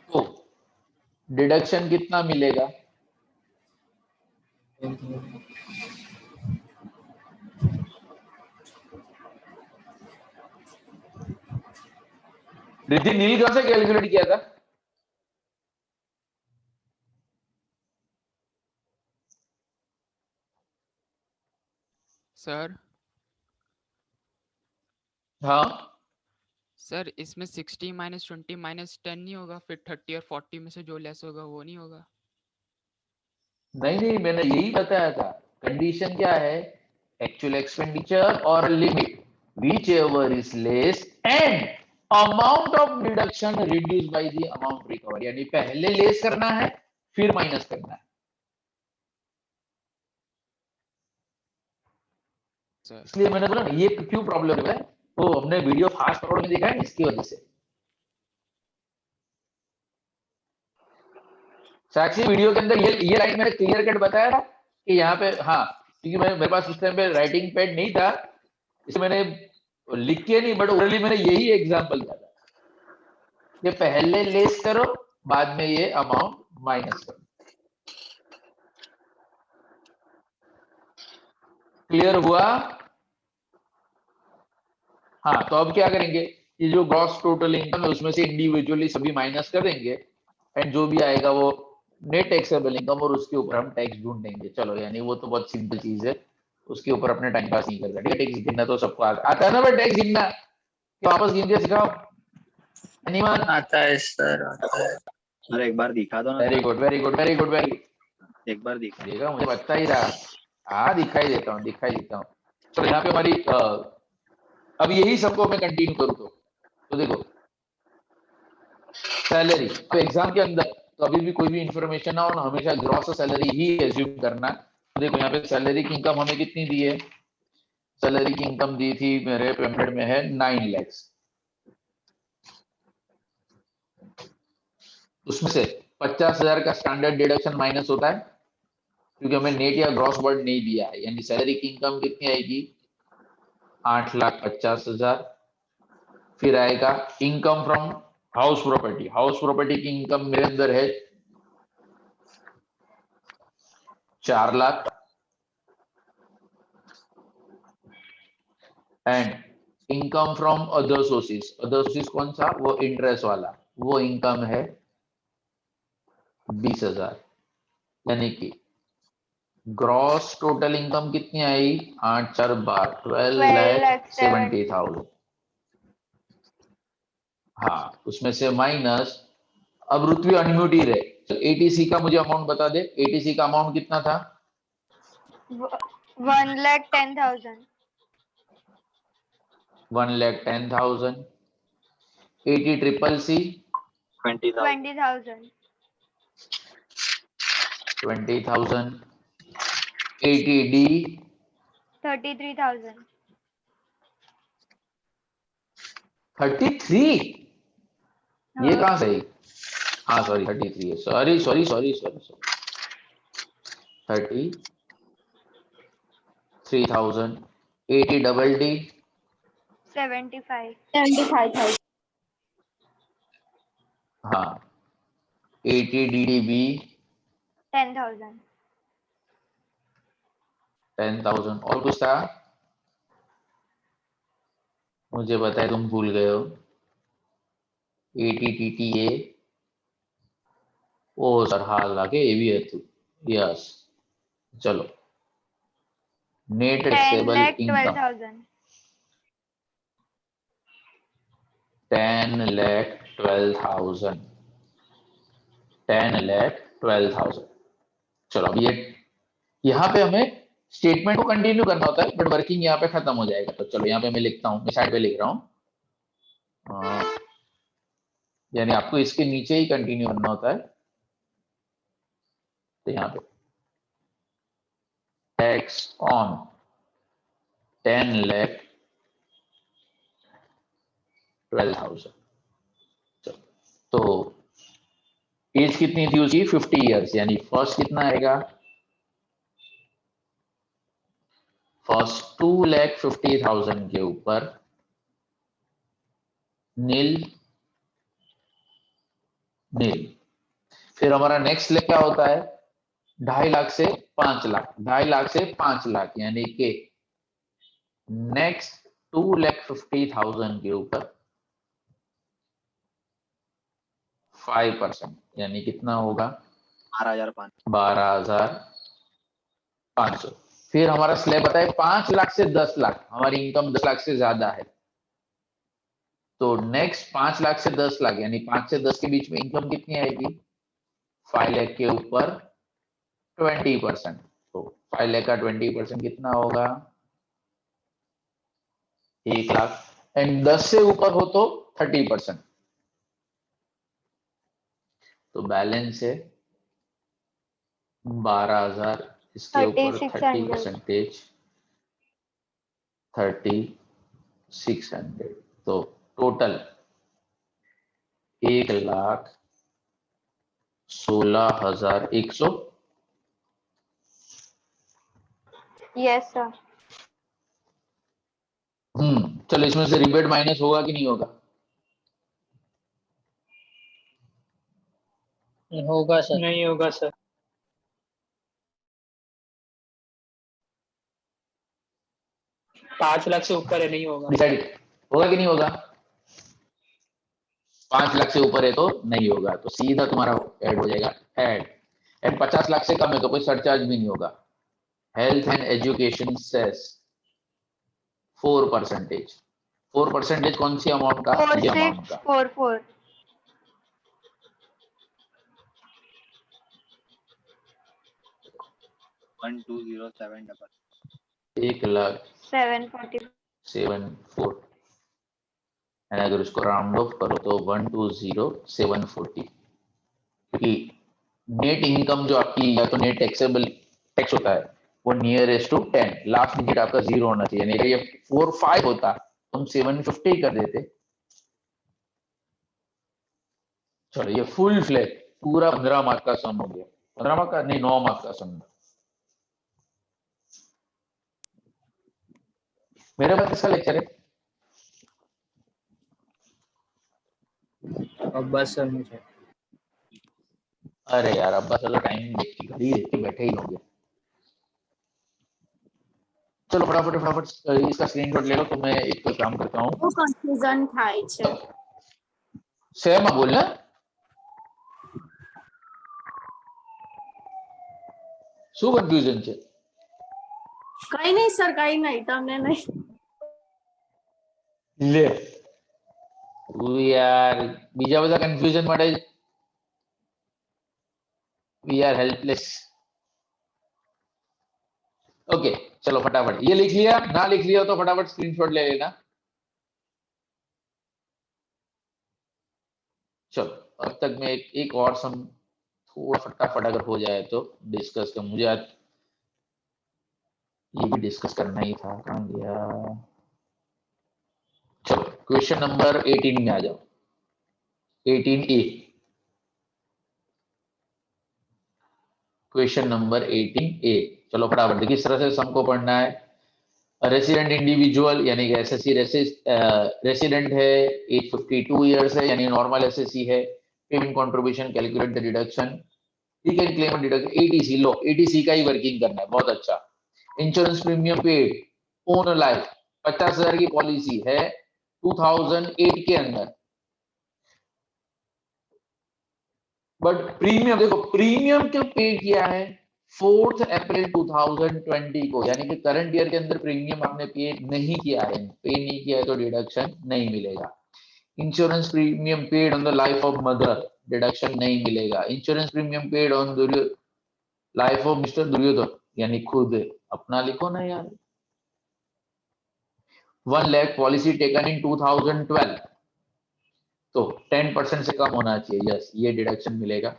तो डिडक्शन कितना मिलेगा? 10,000 रिद्धि नील कहाँ से कैलकुलेट किया था? सर हाँ सर इसमें 60 माइनस 20 माइनस 10 नहीं होगा फिर 30 और 40 में से जो लेस होगा वो नहीं होगा. नहीं मैंने यही बताया था. कंडीशन क्या है? एक्चुअल एक्सपेंडिचर और limit which ever is less and amount of deduction reduce by the amount recover. यानी पहले लेस करना है फिर माइनस करना है. सर इसलिए मैंने बोला ना ये क्यों प्रॉब्लम है. तो हमने वीडियो फास्ट फॉरवर्ड में देखा है इसकी वजह से. साक्षी वीडियो के अंदर ये लाइन मैंने क्लियर कट बताया था कि यहाँ पे हाँ क्योंकि मेरे पास उस टाइम पे राइटिंग पैड नहीं था इसलिए मैंने लिख के नहीं बट ओरली मैंने यही एग्जांपल दिया था कि पहले लेस करो बाद में ये अमाउंट माइनस करो. क्लियर हुआ? हाँ तो अब क्या करेंगे? ये जो ग्रॉस टोटल इनकम है उसमें से इंडिविजुअली सभी माइनस कर देंगे एंड जो भी आएगा वो नेट टैक्सेबल इनकम और उसके ऊपर हम टैक्स ढूंढेंगे. चलो यानी वो तो बहुत सिंपल चीज है उसके ऊपर अपने टाइम पास नहीं करता. ठीक है टैक्स गिनना तो सबको आता है ना भाई. टैक्स गिनना वापस गिन के सिखाओ. एनीवन? आता है सर आता है. अरे एक बार दिखा दो ना. Very good very good very good very good. एक बार दिखा देखा मुझे बता ही रहा. हाँ दिखाई देता हूँ चलो यहाँ पे हमारी अब यही सबको मैं कंटिन्यू करूँ तो देखो सैलरी तो एग्जाम के अंदर तो अभी भी कोई भी इंफॉर्मेशन ना हो हमेशा ग्रॉस सैलरी ही एज्यूम करना। तो देखो यहाँ पे सैलरी की इनकम हमें कितनी दी है, सैलरी की इनकम दी थी मेरे पेमेंट में है 9 लाख। उसमें से 50,000 का स्टैंडर्ड डिडक्शन माइनस होता है क्योंकि हमें नेट या ग्रॉस वर्ड नहीं दिया है, यानी सैलरी की इनकम कितनी आएगी 8,50,000। फिर आएगा इनकम फ्रॉम हाउस प्रॉपर्टी की इनकम मेरे अंदर है 4 lakh. And income from other sources कौन सा, वो इंटरेस्ट वाला, वो इनकम है 20,000। यानी कि ग्रॉस टोटल इनकम कितनी आई 8 4 12 12,70,000। हाँ उसमें से माइनस अब रुतवी अनम्यूटी रहे। तो एटीसी का मुझे अमाउंट बता दे, एटीसी का अमाउंट कितना था 1,10,000। 1,10,000। 80 ट्रिपल सी 20,000। 20,000। 80 डी 33,000। 33 ये कहां से, हाँ सॉरी 33 है, सॉरी 33,000। 80 double D 75,000। हाँ 80 डीडीबी 10,000। 10,000। और कुछ था मुझे बताए, तुम भूल गए हो। 80 टीटीए ओ सर हाँ लाके ये भी है तू, यस चलो नेट टैक्सेबल इनकम 10,12,000। 10,12,000। चलो अब ये यहाँ पे हमें स्टेटमेंट को कंटिन्यू करना होता है बट वर्किंग यहाँ पे खत्म हो जाएगा। तो चलो यहाँ पे मैं लिखता हूँ, मैं साइड पे लिख रहा हूँ, यानी आपको इसके नीचे ही कंटिन्यू करना होता है। तो यहाँ पे टैक्स ऑन 10,12,000। तो एज कितनी थी उसकी 50 इयर्स, यानी फर्स्ट कितना आएगा, फर्स्ट 2,50,000 के ऊपर नील। फिर हमारा नेक्स्ट लेग क्या होता है 2.5 लाख से 5 लाख, 2.5 लाख से 5 लाख, यानी कि नेक्स्ट 2,50,000 के ऊपर 5%, यानी कितना होगा 12,500। फिर हमारा स्लैब बताए 5 लाख से 10 लाख, हमारी इनकम 10 लाख से ज्यादा है तो नेक्स्ट 5 लाख से 10 लाख यानी 5 से 10 के बीच में इनकम कितनी आएगी 5 लाख के ऊपर 20%। तो 5 लाख का 20% कितना होगा 1 लाख। एंड 10 से ऊपर हो तो 30%। तो बैलेंस है 12,000, इसके ऊपर 30%, 3,600। तो टोटल 1,16,100। Yes sir. चलो इसमें से रिबेट माइनस होगा कि नहीं होगा, होगा सर। नहीं होगा सर। 5 लाख से ऊपर है, नहीं होगा। डिसाइड होगा कि नहीं होगा, 5 लाख से ऊपर है तो नहीं होगा, तो सीधा तुम्हारा ऐड हो जाएगा ऐड। एंड 50 लाख से कम है तो कोई सरचार्ज भी नहीं होगा। Health and education cess 4%। 4% कौन सी अमाउंट का, ये अमाउंट का 4644। 1207 740 1,74 एंड अगर उसको राउंड ऑफ करो तो 1,20,740 क्योंकि नेट इनकम जो आपकी या तो नेट टैक्सेबल टैक्स होता है वो नियरेस्ट टू 10, लास्ट डिजिट आपका 0 होना चाहिए। यानी ये 4-5 होता हम 750 कर देते। चलो ये फुल फ्लैग पूरा 15 मार्क का सम हो गया। 15 मार्क का नहीं, 9 मार्क का सम। मेरे पास किसका लेक्चर है? अब्बास सर मुझे। अरे यार अब्बास चलो टाइम देख के घड़ी देख के बैठे ही होंगे। चलो फटाफट फटाफट इसका स्क्रीनशॉट ले लो। तो मैं एक काम करता हूँ, वो कन्फ्यूजन થાય છે શેમાં બોલના શું કન્ફ્યુઝન છે? કઈ નહીં સર કઈ નહીં તમને નહીં લે યાર બીજા બધા કન્ફ્યુઝન માટે वी आर हेल्पलेस। ओके चलो फटाफट ये लिख लिया, ना लिख लिया तो फटाफट स्क्रीनशॉट ले लेना। चलो अब तक मैं एक और सम थोड़ा फटाफट अगर हो जाए तो डिस्कस कर। मुझे आज ये भी डिस्कस करना ही था, कहाँ गया? चलो क्वेश्चन नंबर 18 में आ जाओ। 18A question number 18A। चलो फटाफट किस तरह से सम को पढ़ना है। रेसिडेंट इंडिविजुअल यानी कि एसएससी रेसिडेंट है, एज 52 इयर्स है यानी नॉर्मल एसएससी है। Payment contribution calculate the deduction, he can claim deduction ATC. लो एटीसी का ही वर्किंग करना है, बहुत अच्छा। Insurance premium paid on life 50,000 की पॉलिसी है 2008 के अंदर। बट प्रीमियम देखो, प्रीमियम क्यों पे किया है 4 अप्रैल 2020 को, यानी कि करंट ईयर के अंदर प्रीमियम आपने पे नहीं किया है। पे नहीं किया है तो डिडक्शन नहीं मिलेगा। Insurance premium paid on the life of mother, deduction नहीं मिलेगा। Insurance premium paid on life of mister Duryodhan, यानी खुद अपना लिखो ना यार। 1 लाख पॉलिसी टेकन इन 2012 तो 10% से कम होना चाहिए, यस ये डिडक्शन मिलेगा।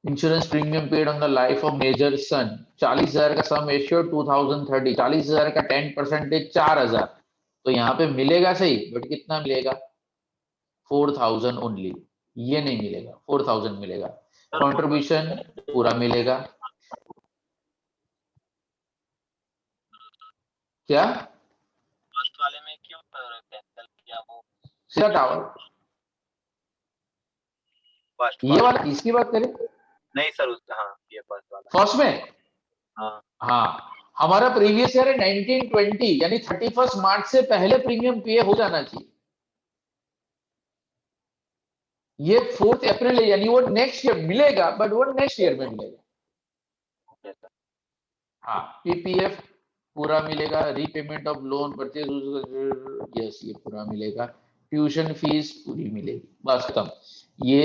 Insurance premium paid on the life of major son 40,000 का सम एश्योर्ड 2030, 40,000 का 10% 4,000 तो यहाँ पे मिलेगा सही, बट कितना मिलेगा 4,000 ओनली, ये नहीं मिलेगा 4,000 मिलेगा। कंट्रीब्यूशन पूरा मिलेगा। क्या फर्स्ट वाले में क्यों कैंसिल किया वो? सीधा टावर फर्स्ट ये वाला इसकी बात करें? नहीं सर उसका, हाँ ये फर्स्ट वाला। फर्स्ट में हाँ हाँ हमारा प्रीवियस ईयर है 1920 यानी 31 मार्च से पहले प्रीमियम पे हो जाना चाहिए। ये 4 अप्रैल है यानी वो नेक्स्ट ईयर मिलेगा, बट वो नेक्स्ट ईयर में मिलेगा। हाँ पीपीएफ पूरा मिलेगा। Repayment of loan purchase, yes ये पूरा मिलेगा। ट्यूशन फीस पूरी मिलेगी। बस खत्म। ये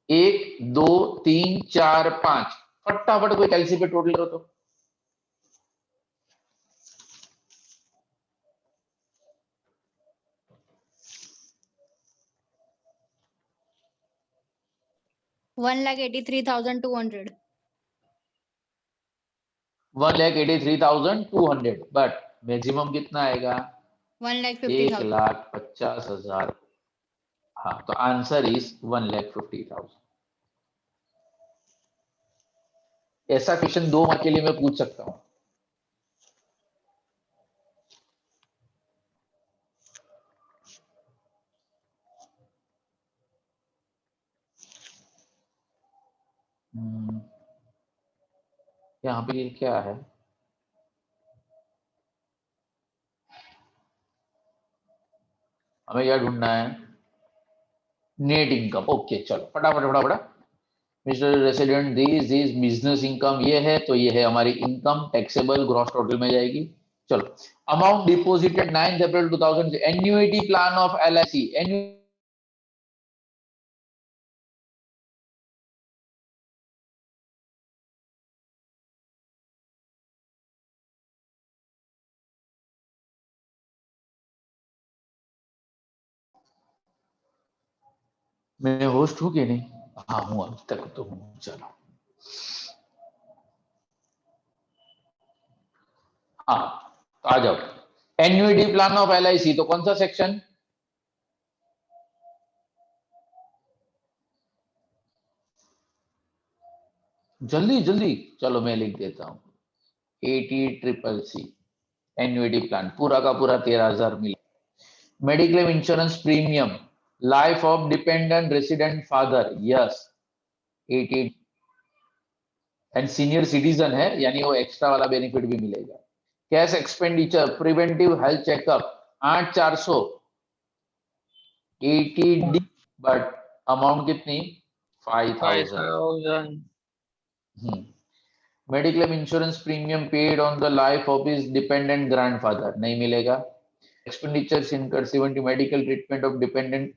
1 2 3 4 5 फटाफट कोई कैलसी पे टोटल करो तो 1,83,200 1,83,200 बट मैक्सिमम कितना आएगा 1,50,000 1,50,000। हाँ तो आंसर इज 1,50,000। ऐसा क्वेश्चन 2 मार्क के लिए मैं पूछ सकता हूं। यहाँ पे ये क्या है? हमें क्या ढूंढना है? Net income. ओके चलो फटाफट फटाफट। Mister resident this is business income, ये है तो ये है हमारी इनकम टैक्सेबल ग्रॉस टोटल में जाएगी। चलो amount deposited 9 April 2000 annuity plan of LIC मैं होस्ट हूँ कि नहीं? हाँ हूँ, अब तक तो हूँ। चलो हाँ, तो आ जाओ। एन्युइटी प्लान ऑफ LIC, तो कौन सा सेक्शन? जल्दी जल्दी, चलो मैं लिख देता हूँ। 80CCC एन्युइटी प्लान पूरा का पूरा 13,000 मिले। Mediclaim insurance premium life of dependent resident father, yes 80, and senior citizen है यानी वो एक्स्ट्रा वाला बेनिफिट भी मिलेगा। Cash expenditure preventive health checkup 8,400 80D, but amount कितनी? 5,000। Mediclaim insurance premium paid on the life of his dependent grandfather, नहीं मिलेगा। Expenditures incurred 70 medical treatment of dependent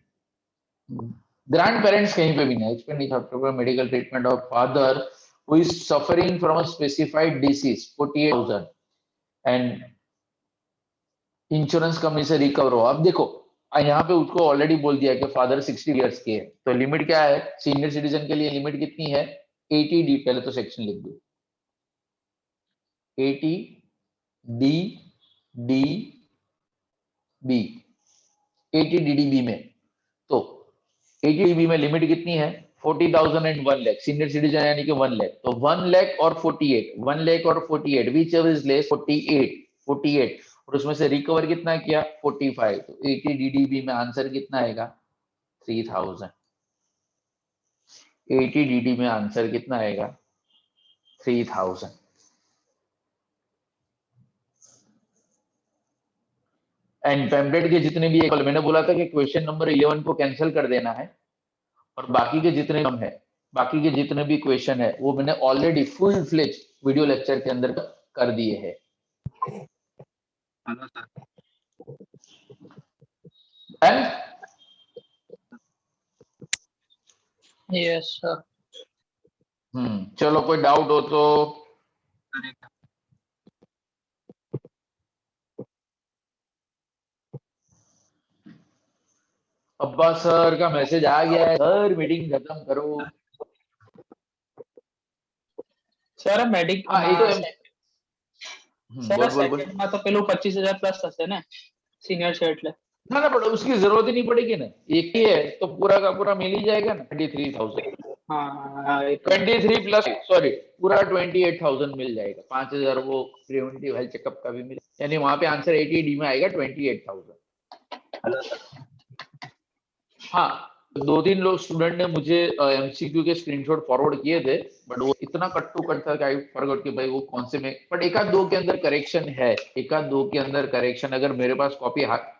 grand parents, कहीं पे भी नहीं। Expenditure medical treatment of father who is suffering from a specified disease 48,000, and insurance company से recover हो। अब देखो यहाँ पे उसको ऑलरेडी बोल दिया कि फादर 60 इयर्स के है, तो लिमिट क्या है? सीनियर सिटीजन के लिए लिमिट कितनी है? 80D, पहले तो सेक्शन लिख दो 80DDB 80DDB में, तो 80DB में लिमिट कितनी है? 40,000 एंड 1 लाख। सीनियर सिटीजन यानी कि 1 लाख, तो 1 लाख और 48, 1 लाख और 48, विच एवर इज लेस 48, और उसमें से रिकवर कितना किया? 45, तो 80DDB में आंसर कितना आएगा? 3,000। 80DD में आंसर कितना आएगा? 3,000। एंड पैम्पलेट के जितने भी, मैंने बोला था कि क्वेश्चन नंबर 11 को कैंसिल कर देना है, और बाकी के जितने कम है, बाकी के जितने भी क्वेश्चन है वो मैंने already full fledge video lecture के अंदर कर दिए हैं। Hello sir. Yes sir. चलो कोई डाउट हो तो? अब्बा सर का मैसेज आ गया है, सर मीटिंग खत्म करो। सर મેડિક સર સેકન્ડ માં તો પેલું 25,000 પ્લસ હશે ને સિનિયર છે એટલે? ना ना, बड़ा उसकी जरूरत ही नहीं पड़ेगी ना, एक ही है तो पूरा का पूरा मिल ही जाएगा ना। 23,000, हाँ 23 प्लस सॉरी पूरा 28,000 मिल जाएगा। 5,000 वो प्रिवेंटिव हेल्थ चेकअप का भी मिले, यानी वहां पे आंसर 80D में आएगा 28,000। हाँ, 2-3 लोग स्टूडेंट ने मुझे MCQ के स्क्रीनशॉट फॉरवर्ड किए थे, बट वो इतना कट टू कट था कि आई फॉरगॉट कि भाई वो कौन से में, बट एक आध दो के अंदर करेक्शन है, एक आध दो के अंदर करेक्शन, अगर मेरे पास कॉपी हार्ड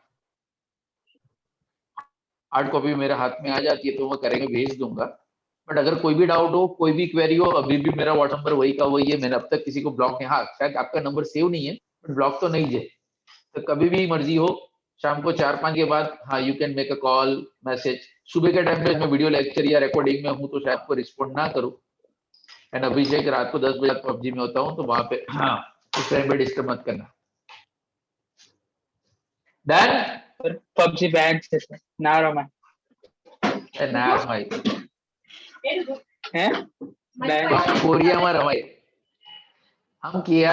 कॉपी मेरे हाथ में आ जाती है तो मैं करेंगे भेज दूंगा। बट अगर कोई भी डाउट हो, कोई भी क्वेरी हो, अभी भी मेरा व्हाट्सएप नंबर वही का वही है, मैंने अब तक किसी को ब्लॉक नहीं, हाँ शायद आपका नंबर सेव नहीं है बट ब्लॉक तो नहीं है, तो कभी भी मर्जी हो शाम को 4-5 के बाद, हाँ you can make a call message. सुबह के टाइम पे मैं वीडियो लेक्चर या रिकॉर्डिंग में हूँ तो शायद आपको रिस्पॉन्ड ना करूँ, एंड अभिषेक रात को 10 बजे PUBG में होता हूँ तो वहां पे, हाँ उस टाइम पे डिस्टर्ब मत करना। डन? PUBG बैन છે ના રમાય, ના રમાય હે? કોરિયામાં રમાય, हम किया